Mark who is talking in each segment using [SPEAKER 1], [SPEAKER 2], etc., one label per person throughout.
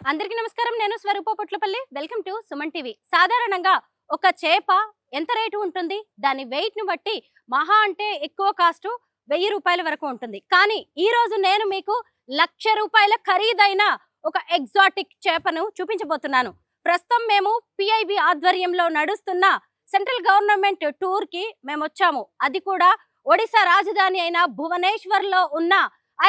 [SPEAKER 1] అందరికీ నమస్కారం. నేను Swaroopa Potlapalli. Welcome to Suman TV. సాధారణంగా ఒక చేప ఎంత రేటు ఉంటుంది? దాని వెయిట్ ని బట్టి మహా అంటే ఎక్కువ కాస్ట్ 1000 రూపాయల వరకు ఉంటుంది. కానీ ఈ రోజు నేను మీకు 1,00,000 రూపాయల ఖరీదైన ఒక ఎగ్జాటిక్ చేపను చూపించబోతున్నాను. ప్రస్తుతం మేము పిఐబి ఆధ్వర్యంలో నడుస్తున్న సెంట్రల్ గవర్నమెంట్ టూర్ కి మేము వచ్చాము. అది కూడా ఒడిశా రాజధాని అయిన భువనేశ్వర్ లో ఉన్న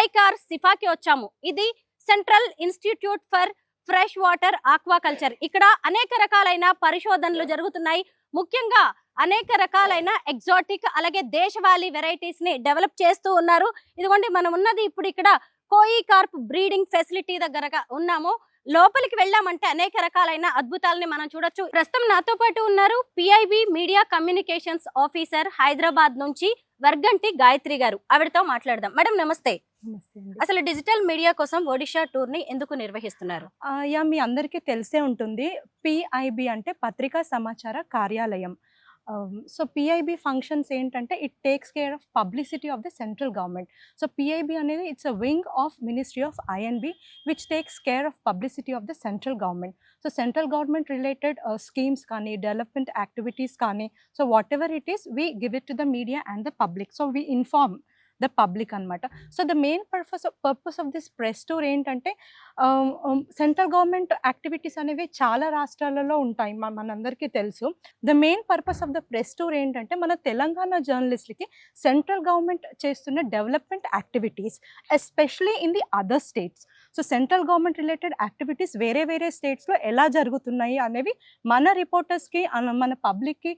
[SPEAKER 1] ఐకార్ సిఫాకి వచ్చాము. ఇది central institute for fresh water aquaculture. ఇక్కడ అనేక రకాలైన పరిశోధనలు జరుగుతున్నాయి. ముఖ్యంగా అనేక రకాలైన ఎగ్జాటిక్ అలాగే దేశవాళీ వెరైటీస్ ని డెవలప్ చేస్తూ ఉన్నారు. ఇదిగోండి మనం ఉన్నది ఇప్పుడు ఇక్కడ కోయి కార్ప్ బ్రీడింగ్ ఫెసిలిటీ దగ్గరగా ఉన్నాము. లోపలికి వెళ్ళామంటే అనేక రకాలైన అద్భుతాలని మనం చూడొచ్చు. ప్రస్తుతం నాతో పాటు ఉన్నారు PIB media communications officer Hyderabad నుంచి వర్గంటి గాయత్రి గారు. ఆవిడతో మాట్లాడదాం. మేడం నమస్తే. అసలు డిజిటల్ మీడియా కోసం ఒడిషా టూర్ ని ఎందుకు నిర్వహిస్తున్నారు?
[SPEAKER 2] మీ అందరికీ తెలిసే ఉంటుంది. పిఐబి అంటే పత్రికా సమాచార కార్యాలయం. సో పిఐబి ఫంక్షన్స్ ఏంటంటే it takes care of publicity of the central government. So PIB అనేది it's a wing of ministry of INB which takes care of publicity of the central government. So central government related schemes కానీ development activities కానీ so whatever it is we give it to the media and the public. So we inform the public అనమాట. So the main purpose of this press tour ఏంటంటే central government activities అనేవి చాలా రాష్ట్రాలలో ఉంటాయి, మనందరికీ తెలుసు. The main purpose of the press tour ఏంటంటే మన తెలంగాణ జర్నలిస్ట్లకి సెంట్రల్ గవర్నమెంట్ చేస్తున్న development activities especially in the other states. So central government related activities వేరే వేరే స్టేట్స్లో ఎలా జరుగుతున్నాయి అనేవి మన రిపోర్టర్స్కి మన పబ్లిక్కి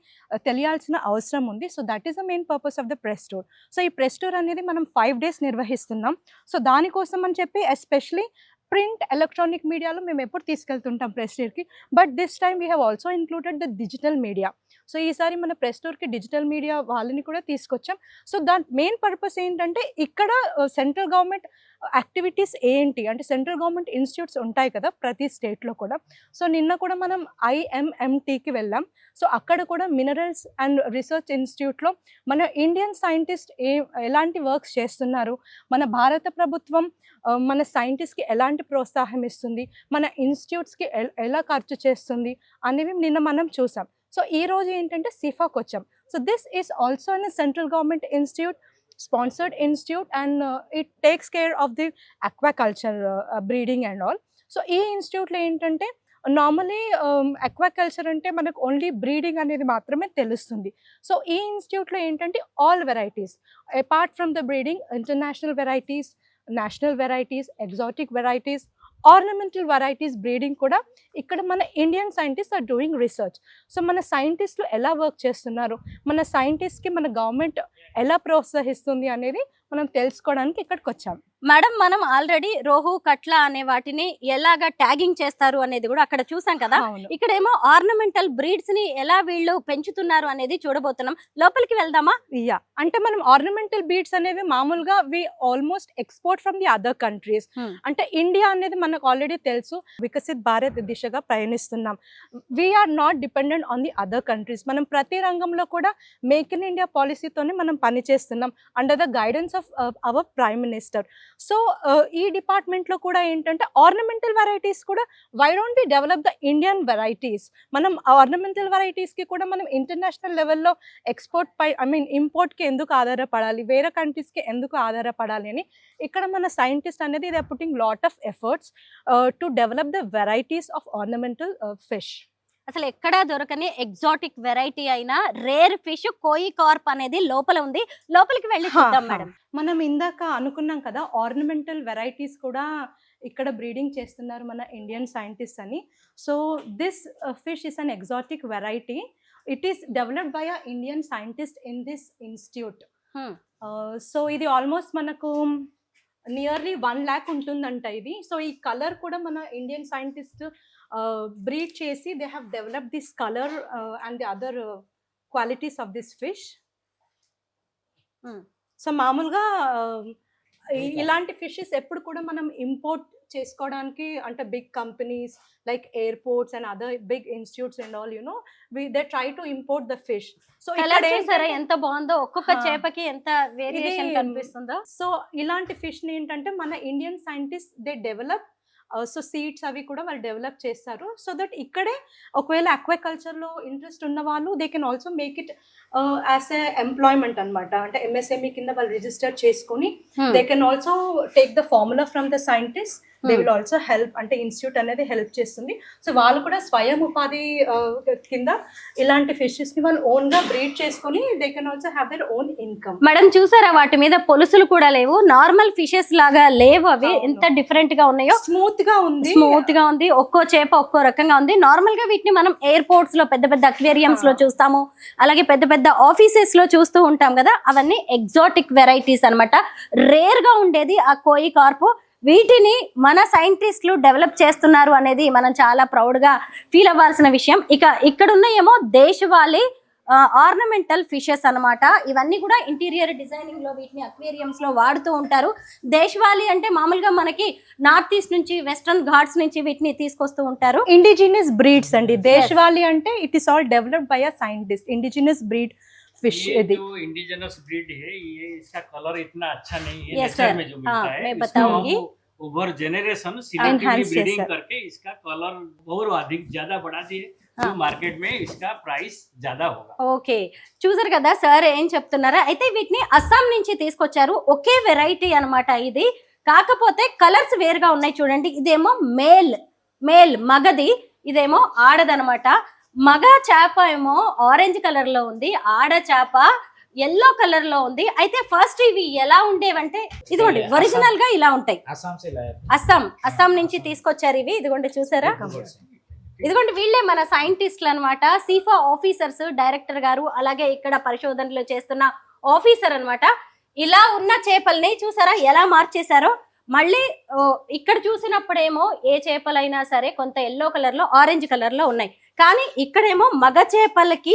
[SPEAKER 2] తెలియాల్సిన అవసరం ఉంది. So that is the main purpose of the press tour. So ఈ ప్రెస్ టూర్ అనేది మనం 5 days నిర్వహిస్తున్నాం. సో దానికోసం అని చెప్పి ఎస్పెషలీ ప్రింట్ ఎలక్ట్రానిక్ మీడియాలో మేము ఎప్పుడు తీసుకెళ్తుంటాం ప్రెస్ టూర్కి. But this time we have also included the digital media. So ఈసారి మన ప్రెస్ టూర్కి డిజిటల్ మీడియా వాళ్ళని కూడా తీసుకొచ్చాం. సో దాని మెయిన్ పర్పస్ ఏంటంటే ఇక్కడ సెంట్రల్ గవర్నమెంట్ యాక్టివిటీస్ ఏంటి అంటే సెంట్రల్ గవర్నమెంట్ ఇన్స్టిట్యూట్స్ ఉంటాయి కదా ప్రతి స్టేట్లో కూడా. సో నిన్న కూడా మనం IMMTకి వెళ్ళాం. సో అక్కడ కూడా మినరల్స్ అండ్ రీసెర్చ్ ఇన్స్టిట్యూట్లో మన ఇండియన్ సైంటిస్ట్ ఎలాంటి వర్క్స్ చేస్తున్నారు, మన భారత ప్రభుత్వం మన సైంటిస్ట్కి ఎలాంటి ప్రోత్సాహం ఇస్తుంది, మన ఇన్స్టిట్యూట్స్కి ఎలా ఖర్చు చేస్తుంది అనేవి నిన్న మనం చూసాం. సో ఈ రోజు ఏంటంటే సిఫాకి వచ్చాం. So this is also in central government institute sponsored institute and it takes care of the aquaculture breeding and all. So ఈ ఇన్స్టిట్యూట్లో ఏంటంటే నార్మలీ అక్వాకల్చర్ అంటే మనకు ఓన్లీ బ్రీడింగ్ అనేది మాత్రమే తెలుస్తుంది. సో ఈ ఇన్స్టిట్యూట్లో ఏంటంటే all varieties apart from the breeding international varieties, national varieties, exotic varieties, ornamental varieties breeding కూడా ఇక్కడ మన Indian scientist are doing research. So మన సైంటిస్టులు ఎలా వర్క్ చేస్తున్నారు, మన సైంటిస్ట్కి మన గవర్నమెంట్ ఎలా ప్రోత్సహిస్తుంది అనేది మనం తెలుసుకోవడానికి ఇక్కడికి వచ్చాం.
[SPEAKER 1] మేడం మనం ఆల్రెడీ రోహు కట్ల అనే వాటిని ఎలాగా ట్యాగింగ్ చేస్తారు అనేది కూడా అక్కడ చూసాం కదా. ఇక్కడేమో ఆర్నమెంటల్ బ్రీడ్స్ ని ఎలా వీళ్ళు పెంచుతున్నారు అనేది చూడబోతున్నాం. లోపలికి వెళ్దామా?
[SPEAKER 2] అంటే మనం ఆర్నమెంటల్ బ్రీడ్స్ అనేవి మామూలుగా we almost export from the other countries. అంటే ఇండియా అనేది మనకు ఆల్రెడీ తెలుసు వికసిత్ భారత్ దిశగా ప్రయాణిస్తున్నాం. We are not dependent on the other countries. మనం ప్రతి రంగంలో కూడా మేక్ ఇన్ ఇండియా పాలసీతోనే మనం పనిచేస్తున్నాం under the guidance of our prime minister. So ఈ డిపార్ట్మెంట్లో కూడా ఏంటంటే ఆర్నమెంటల్ వెరైటీస్ కూడా why don't we develop the Indian varieties. మనం ఆర్నమెంటల్ వెరైటీస్కి కూడా మనం ఇంటర్నేషనల్ లెవెల్లో ఎక్స్పోర్ట్ ఇంపోర్ట్కి ఎందుకు ఆధారపడాలి, వేరే కంట్రీస్కి ఎందుకు ఆధారపడాలి అని ఇక్కడ మన సైంటిస్ట్ అనేది they are putting lot of efforts to develop the varieties of ornamental fish.
[SPEAKER 1] అసలు ఎక్కడా దొరకని ఎగ్జాటిక్ వెరైటీ అయిన రేర్ ఫిష్ కోయి కార్ప్ అనేది లోపల ఉంది. లోపలికి వెళ్ళి చూద్దాం మేడం.
[SPEAKER 2] మనం ఇందాక అనుకున్నాం కదా ఆర్నమెంటల్ వెరైటీస్ కూడా ఇక్కడ బ్రీడింగ్ చేస్తున్నారు మన ఇండియన్ సైంటిస్ట్ అని. So this fish is an exotic variety. It is developed by a Indian scientist in this institute. So ఇది ఆల్మోస్ట్ మనకు నియర్లీ 1 lakh ఉంటుందంట ఇది. సో ఈ కలర్ కూడా మన ఇండియన్ సైంటిస్ట్ బ్రీడ్ చేసి they have developed this colour and the other qualities of this fish. So మామూలుగా ఇలాంటి ఫిషెస్ ఎప్పుడు కూడా మనం ఇంపోర్ట్ చేసుకోవడానికి అంటే big companies like airports and other big institutes and all they try to import the fish.
[SPEAKER 1] So ఇక్కడ ఎంత బాగుందో, ఒక్కొక్క చేపకి ఎంత వేరియేషన్ కనిపిస్తుందో.
[SPEAKER 2] సో ఇలాంటి ఫిష్ ని ఏంటంటే మన Indian scientist they develop so seeds అవి కూడా వాళ్ళు డెవలప్ చేస్తారు. సో దట్ ఇక్కడే ఒకవేళ అక్వాకల్చర్లో ఇంట్రెస్ట్ ఉన్న వాళ్ళు they can also make it as a employment అనమాట. అంటే MSME కింద వాళ్ళు రిజిస్టర్ చేసుకుని they can also take the formula from the scientist. They will also help, అంటే ఇన్స్టిట్యూట్ అనేది హెల్ప్ చేస్తుంది. సో వాళ్ళు కూడా స్వయం ఉపాధి కింద ఇలాంటి ఫిషెస్ ని వాళ్ళు ఓన్ గా బ్రీడ్ చేసుకుని they can also have their own income.
[SPEAKER 1] Madam చూసారా వాటి మీద పొలుసులు కూడా లేవు, నార్మల్ ఫిషెస్ లాగా లేవు, అవి ఎంత డిఫరెంట్ గా ఉన్నాయో.
[SPEAKER 2] స్మూత్ గా ఉంది,
[SPEAKER 1] ఒక్కో చేప ఒక్కో రకంగా ఉంది. నార్మల్ గా వీటిని మనం ఎయిర్పోర్ట్స్ లో పెద్ద పెద్ద అక్వేరియంస్ లో చూస్తాము, అలాగే పెద్ద పెద్ద ఆఫీసెస్ లో చూస్తూ ఉంటాం కదా, అవన్నీ ఎగ్జాటిక్ వెరైటీస్ అన్నమాట. రేర్ గా ఉండేది ఆ కోయి కార్ప్. వీటిని మన సైంటిస్టులు డెవలప్ చేస్తున్నారు అనేది మనం చాలా ప్రౌడ్ గా ఫీల్ అవ్వాల్సిన విషయం. ఇక ఇక్కడున్న ఏమో దేశవాళీ ఆర్నమెంటల్ ఫిషెస్ అన్నమాట. ఇవన్నీ కూడా ఇంటీరియర్ డిజైనింగ్ లో వీటిని అక్వేరియంస్ లో వాడుతూ ఉంటారు. దేశవాళీ అంటే మామూలుగా మనకి నార్త్ ఈస్ట్ నుంచి, వెస్టర్న్ ఘాట్స్ నుంచి వీటిని తీసుకొస్తూ ఉంటారు.
[SPEAKER 2] ఇండిజినస్ బ్రీడ్స్ అండి. దేశవాళీ అంటే it is all developed by a scientist. Indigenous breed fish
[SPEAKER 3] ये जो इंडिजिनस ब्रीड है, ये इसका कलर इतना अच्छा नहीं है।
[SPEAKER 1] Yes,
[SPEAKER 3] nature
[SPEAKER 1] sir.
[SPEAKER 3] में जो मिलता है
[SPEAKER 1] मैं
[SPEAKER 3] इसको
[SPEAKER 1] बताऊंगी।
[SPEAKER 3] हम over generation selectively
[SPEAKER 2] Enhance
[SPEAKER 3] breeding
[SPEAKER 2] చేశారు.
[SPEAKER 3] करके इसका कलर और अधिक ज्यादा बढ़ा दिए, तो मार्केट में इसका प्राइस ज्यादा होगा.
[SPEAKER 1] ఓకే, చూసారు కదా సార్ ఏం చెప్తున్నారా. అయితే వీటిని అస్సాం నుంచి తీసుకొచ్చారు. ఒకే వెరైటీ అన్నమాట ఇది, కాకపోతే కలర్స్ వేరుగా ఉన్నాయి. చూడండి, ఇదేమో మేల్ మగది, ఇదేమో ఆడదనమాట. మగ చేప ఏమో ఆరెంజ్ కలర్ లో ఉంది, ఆడ చేప ఎల్లో కలర్ లో ఉంది. అయితే ఫస్ట్ ఇవి ఎలా ఉండేవంటే ఇదిగోండి, ఒరిజినల్ గా ఇలా ఉంటాయి.
[SPEAKER 3] आसाम से लाया
[SPEAKER 1] అస్సాం నుంచి తీసుకొచ్చారు ఇవి. ఇదిగోండి చూసారా, ఇదిగోండి వీళ్ళే మన సైంటిస్టులు అనమాట, సీఫా ఆఫీసర్స్, డైరెక్టర్ గారు, అలాగే ఇక్కడ పరిశోధనలు చేస్తున్న ఆఫీసర్ అన్నమాట. ఇలా ఉన్న చేపల్ని చూసారా ఎలా మార్చేశారో. మళ్ళీ ఇక్కడ చూసినప్పుడేమో ఏ చేపలైనా సరే కొంత ఎల్లో కలర్ లో, ఆరెంజ్ కలర్ లో ఉన్నాయి, కానీ ఇక్కడేమో మగ చేపలకి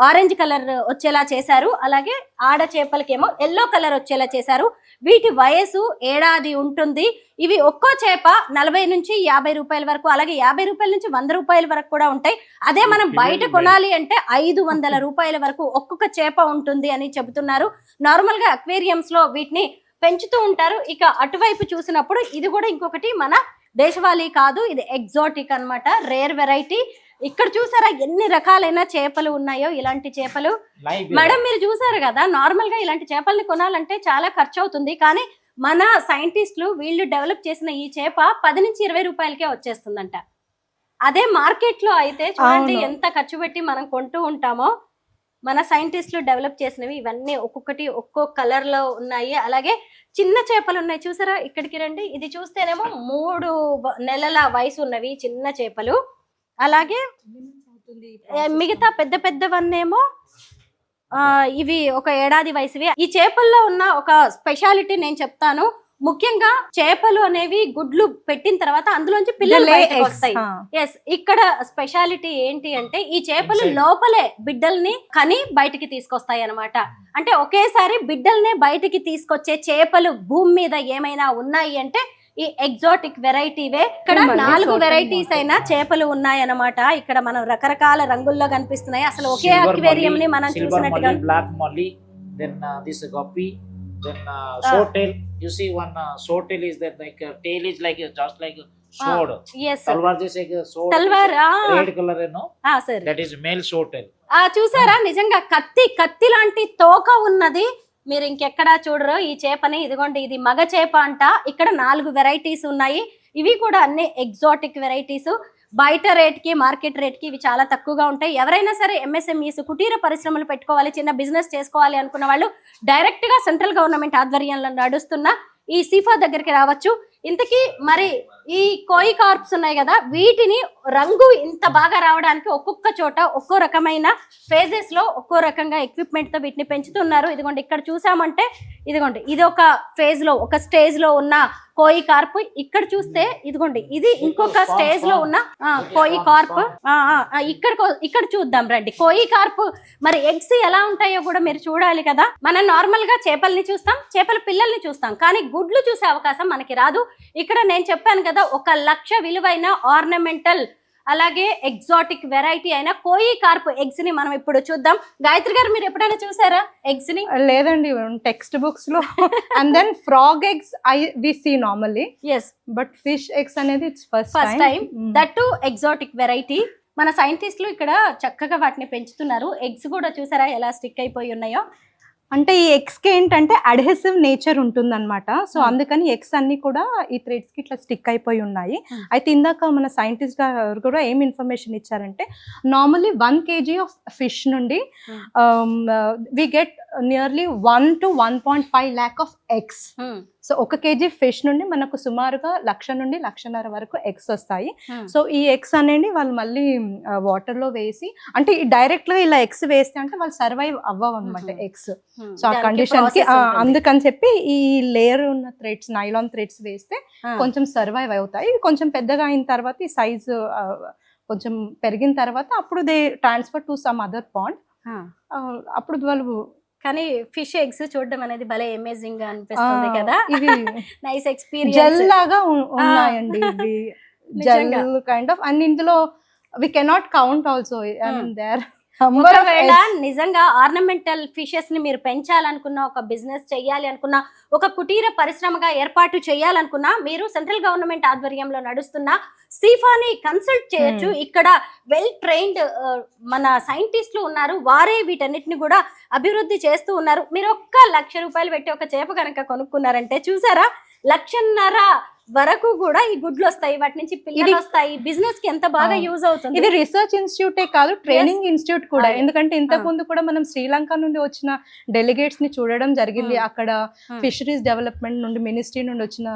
[SPEAKER 1] ఆరెంజ్ కలర్ వచ్చేలా చేశారు, అలాగే ఆడ చేపలకేమో ఎల్లో కలర్ వచ్చేలా చేశారు. వీటి వయసు ఏడాది ఉంటుంది. ఇవి ఒక్కో చేప 40 నుంచి 50 రూపాయల వరకు, అలాగే 50 రూపాయల నుంచి 100 రూపాయల వరకు కూడా ఉంటాయి. అదే మనం బయట కొనాలి అంటే 500 రూపాయల వరకు ఒక్కొక్క చేప ఉంటుంది అని చెబుతున్నారు. నార్మల్ గా అక్వేరియంస్ లో వీటిని పెంచుతూ ఉంటారు. ఇక అటువైపు చూసినప్పుడు ఇది కూడా ఇంకొకటి మన దేశవాళీ కాదు, ఇది ఎగ్జాటిక్ అన్నమాట, రేర్ వెరైటీ. ఇక్కడ చూసారా ఎన్ని రకాలైన చేపలు ఉన్నాయో, ఇలాంటి చేపలు. మేడం మీరు చూసారు కదా, నార్మల్ గా ఇలాంటి చేపల్ని కొనాలంటే చాలా ఖర్చు అవుతుంది, కానీ మన సైంటిస్టులు వీళ్ళు డెవలప్ చేసిన ఈ చేప 10 నుంచి 20 రూపాయలకే వచ్చేస్తుందంట. అదే మార్కెట్ లో అయితే చూడండి ఎంత ఖర్చు పెట్టి మనం కొంటూ ఉంటామో. మన సైంటిస్టులు డెవలప్ చేసినవి ఇవన్నీ ఒక్కొక్కటి ఒక్కో కలర్ లో ఉన్నాయి. అలాగే చిన్న చేపలు ఉన్నాయి చూసారా, ఇక్కడికి రండి. ఇది చూస్తేనేమో 3 నెలల వయసు ఉన్నవి చిన్న చేపలు. అలాగే మిగతా పెద్ద పెద్దవన్నేమో ఇవి ఒక ఏడాది వయసువి. ఈ చేపల్లో ఉన్న ఒక స్పెషాలిటీ నేను చెప్తాను. ముఖ్యంగా చేపలు అనేవి గుడ్లు పెట్టిన తర్వాత అందులోంచి పిల్లలు బయటకు వస్తాయి. ఎస్, ఇక్కడ స్పెషాలిటీ ఏంటి అంటే ఈ చేపలు లోపలే బిడ్డల్ని కని బయటికి తీసుకొస్తాయి అన్నమాట. అంటే ఒకేసారి బిడ్డల్నే బయటికి తీసుకొచ్చే చేపలు భూమి మీద ఏమైనా ఉన్నాయి అంటే ఈ ఎగ్జాటిక్ వెరైటీవే. ఇక్కడ 4 వెరైటీస్ అయినా చేపలు ఉన్నాయి అన్నమాట. ఇక్కడ మనం రకరకాల రంగుల్లో కనిపిస్తున్నాయి. అసలు ఒకే అక్వేరియం ని మనం చూసినట్టుగా.
[SPEAKER 4] Black molly, then this guppy, then swordtail. You see one swordtail is that like tail is like just like a sword.
[SPEAKER 1] Yes,
[SPEAKER 4] talwar jaise ek sword.
[SPEAKER 1] Talwar,
[SPEAKER 4] red color no?
[SPEAKER 1] sir.
[SPEAKER 4] That is male swordtail.
[SPEAKER 1] చూసారా నిజంగా కత్తి లాంటి తోక ఉన్నది. మీరు ఇంకెక్కడా చూడరు ఈ చేపని. ఇదిగోండి, ఇది మగ చేప అంట. ఇక్కడ 4 వెరైటీస్ ఉన్నాయి. ఇవి కూడా అన్ని ఎగ్జాటిక్ వెరైటీస్. బయట రేట్ కి మార్కెట్ రేట్ కి ఇవి చాలా తక్కువగా ఉంటాయి. ఎవరైనా సరే MSMEs, కుటీర పరిశ్రమలు పెట్టుకోవాలి, చిన్న బిజినెస్ చేసుకోవాలి అనుకున్న వాళ్ళు డైరెక్ట్ గా సెంట్రల్ గవర్నమెంట్ ఆధ్వర్యంలో నడుస్తున్న ఈ సీఫా దగ్గరికి రావచ్చు. ఇంతకీ మరి ఈ కోయి కార్ప్స్ ఉన్నాయి కదా, వీటిని రంగు ఇంత బాగా రావడానికి ఒక్కొక్క చోట ఒక్కో రకమైన ఫేజెస్ లో ఒక్కో రకంగా ఎక్విప్మెంట్ తో వీటిని పెంచుతున్నారు. ఇదిగోండి ఇక్కడ చూసామంటే, ఇదిగోండి ఇది ఒక ఫేజ్ లో, ఒక స్టేజ్ లో ఉన్న కోయి కార్ప్. ఇక్కడ చూస్తే ఇదిగోండి ఇది ఇంకొక స్టేజ్ లో ఉన్న కోయి కార్ప్. ఇక్కడ చూద్దాం రండి. కోయి కార్ప్ మరి ఎగ్స్ ఎలా ఉంటాయో కూడా మీరు చూడాలి కదా. మనం నార్మల్ గా చేపల్ని చూస్తాం, చేపల పిల్లల్ని చూస్తాం, కానీ గుడ్లు చూసే అవకాశం మనకి రాదు. ఇక్కడ నేను చెప్పాను కదా, 1 లక్ష విలువైన ఆర్నమెంటల్ అలాగే ఎగ్జాటిక్ వెరైటీ అయిన కోయి కార్ప్ ఎగ్స్ ని మనం ఇప్పుడు చూద్దాం. గాయత్రి గారు, మీరు ఎప్పుడైనా చూసారా ఎగ్స్ ని?
[SPEAKER 2] లేదండి, టెక్స్ట్ బుక్స్ లో. And then frog eggs we see normally,
[SPEAKER 1] yes,
[SPEAKER 2] but fish eggs అనేది it's first
[SPEAKER 1] time. That too exotic variety. మన సైంటిస్టులు ఇక్కడ చక్కగా వాటిని పెంచుతున్నారు. ఎగ్స్ కూడా చూసారా ఎలా స్టిక్ అయిపోయి ఉన్నాయో.
[SPEAKER 2] అంటే ఈ ఎగ్స్ కి ఏంటంటే అడ్హెసివ్ నేచర్ ఉంటుందన్నమాట. సో అందుకని ఎగ్స్ అన్ని కూడా ఈ థ్రెడ్స్ కి ఇట్లా స్టిక్ అయిపోయి ఉన్నాయి. అయితే ఇందాక మన సైంటిస్ట్ గారు కూడా ఏం ఇన్ఫర్మేషన్ ఇచ్చారంటే, నార్మల్లీ 1 kg ఆఫ్ ఫిష్ నుండి we get nearly 1 to 1.5 lakh of eggs. So 1 kg fish నుండి మనకు సుమారుగా 1,00,000 నుండి 1,50,000 వరకు ఎగ్స్ వస్తాయి. సో ఈ ఎగ్స్ అనేది వాళ్ళు మళ్ళీ వాటర్ లో వేసి, అంటే డైరెక్ట్ గా ఇలా ఎగ్స్ వేస్తే అంటే వాళ్ళు సర్వైవ్ అవ్వవు అనమాట ఎగ్స్. సో ఆ కండిషన్ కి అందుకని చెప్పి ఈ లేయర్ ఉన్న థ్రెడ్స్, నైలాన్ థ్రెడ్స్ వేస్తే కొంచెం సర్వైవ్ అవుతాయి. కొంచెం పెద్దగా అయిన తర్వాత ఈ సైజు కొంచెం పెరిగిన తర్వాత అప్పుడు they transfer to some other pond. అప్పుడు వాళ్ళు
[SPEAKER 1] కానీ ఫిష్ ఎగ్స్ చూడడం అనేది భలే అమేజింగ్ గా అనిపిస్తుంది కదా.
[SPEAKER 2] ఇవి
[SPEAKER 1] నైస్ ఎక్స్పీరియన్స్.
[SPEAKER 2] జెల్ లాగా ఉన్నాయండి ఇవి, జెల్ కైండ్ ఆఫ్. అండ్ ఇందులో we cannot count also, and there
[SPEAKER 1] ఒకవేళ నిజంగా ఆర్నమెంటల్ ఫిషెస్ ని మీరు పెంచాలనుకున్న, ఒక బిజినెస్ చేయాలి అనుకున్న, ఒక కుటీర పరిశ్రమగా ఏర్పాటు చేయాలనుకున్నా, మీరు సెంట్రల్ గవర్నమెంట్ ఆధ్వర్యంలో నడుస్తున్న సీఫాని కన్సల్ట్ చేయొచ్చు. ఇక్కడ వెల్ ట్రైన్డ్ మన సైంటిస్టులు ఉన్నారు, వారే వీటన్నిటిని కూడా అభివృద్ధి చేస్తూ ఉన్నారు. మీరు ఒక్క 1,00,000 రూపాయలు పెట్టి ఒక చేప కనుక కొనుక్కున్నారంటే చూసారా, 1,50,000 వరకు కూడా ఈ గుడ్లు వస్తాయి, వాటి నుంచి పిల్లలు వస్తాయి. బిజినెస్ కి ఎంత బాగా యూజ్ అవుతుంది.
[SPEAKER 2] ఇది రీసెర్చ్ ఇన్స్టిట్యూటే కాదు, ట్రైనింగ్ ఇన్స్టిట్యూట్ కూడా. ఎందుకంటే ఇంతకు ముందు కూడా మనం శ్రీలంక నుండి వచ్చిన డెలిగేట్స్ ని చూడడం జరిగింది. అక్కడ ఫిషరీస్ డెవలప్మెంట్ నుండి, మినిస్ట్రీ నుండి వచ్చిన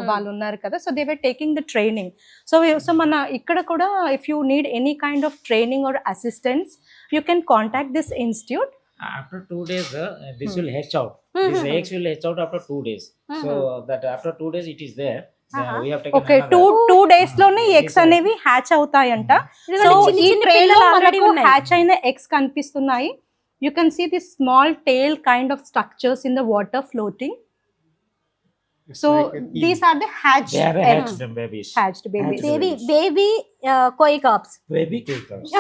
[SPEAKER 2] వాళ్ళు ఉన్నారు కదా. So they were taking the training. So మన ఇక్కడ కూడా if you need any kind of training or assistance, you can contact this institute.
[SPEAKER 4] After 2 days, this will hatch out. These eggs will hatch out after 2 days. So that after 2 days it is there. We have taken
[SPEAKER 2] okay, two days లోనే eggs అనేవి hatch అవుతాయంట. So ఈ tray లో మనకు hatch అయిన eggs కనిపిస్తున్నాయి. You can see the small tail kind of structures in the water floating. So these are the hatched eggs.
[SPEAKER 4] Babies.
[SPEAKER 2] Hatched babies.
[SPEAKER 1] Baby koi carps.
[SPEAKER 4] Baby koi carps.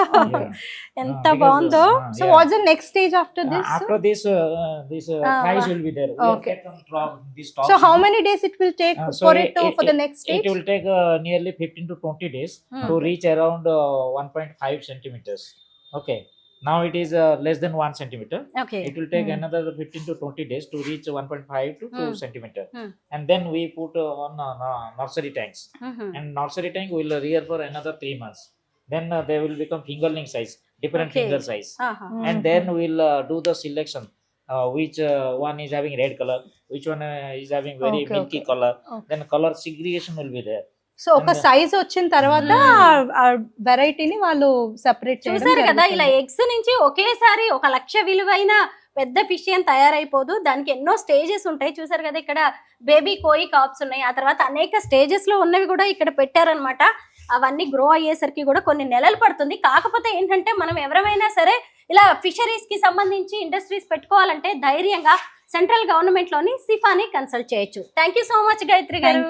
[SPEAKER 1] ఎంత బాగుందో.
[SPEAKER 2] So what's the next stage after this?
[SPEAKER 4] After this, fries will be there.
[SPEAKER 2] Okay.
[SPEAKER 4] This top.
[SPEAKER 2] So how many days it will take for the next stage?
[SPEAKER 4] It will take nearly 15 to 20 days to reach around 1.5 centimeters. Okay. Now it is less than 1 centimeter.
[SPEAKER 1] Okay.
[SPEAKER 4] It will take another 15 to 20 days to reach 1.5 to 2 centimeter. And then we put on nursery tanks. And nursery tank will rear for another 3 months. Then they will become fingerling size, different finger size. And then we'll do the selection. Which one is having red color, which one is having very milky color. Then color segregation will be there.
[SPEAKER 2] So ఒక size వచ్చిన తర్వాత ఆ వెరైటీని వాళ్ళు separate
[SPEAKER 1] చూసారు కదా. ఇలా eggs నుంచి ఒకేసారి 1,00,000 విలువైన పెద్ద ఫిష్ ఏం తయారైపోదు, దానికి ఎన్నో స్టేజెస్ ఉంటాయి. చూసారు కదా, ఇక్కడ బేబీ కోయి కార్ప్స్ ఉన్నాయి, ఆ తర్వాత అనేక స్టేజెస్ లో ఉన్నవి కూడా ఇక్కడ పెట్టారనమాట. అవన్నీ గ్రో అయ్యేసరికి కూడా కొన్ని నెలలు పడుతుంది. కాకపోతే ఏంటంటే మనం ఎవరైనా సరే ఇలా ఫిషరీస్ కి సంబంధించి ఇండస్ట్రీస్ పెట్టుకోవాలంటే ధైర్యంగా సెంట్రల్ గవర్నమెంట్ లోని సిఫాని కన్సల్ట్ చేయొచ్చు. Thank you so much Gayatri గారు.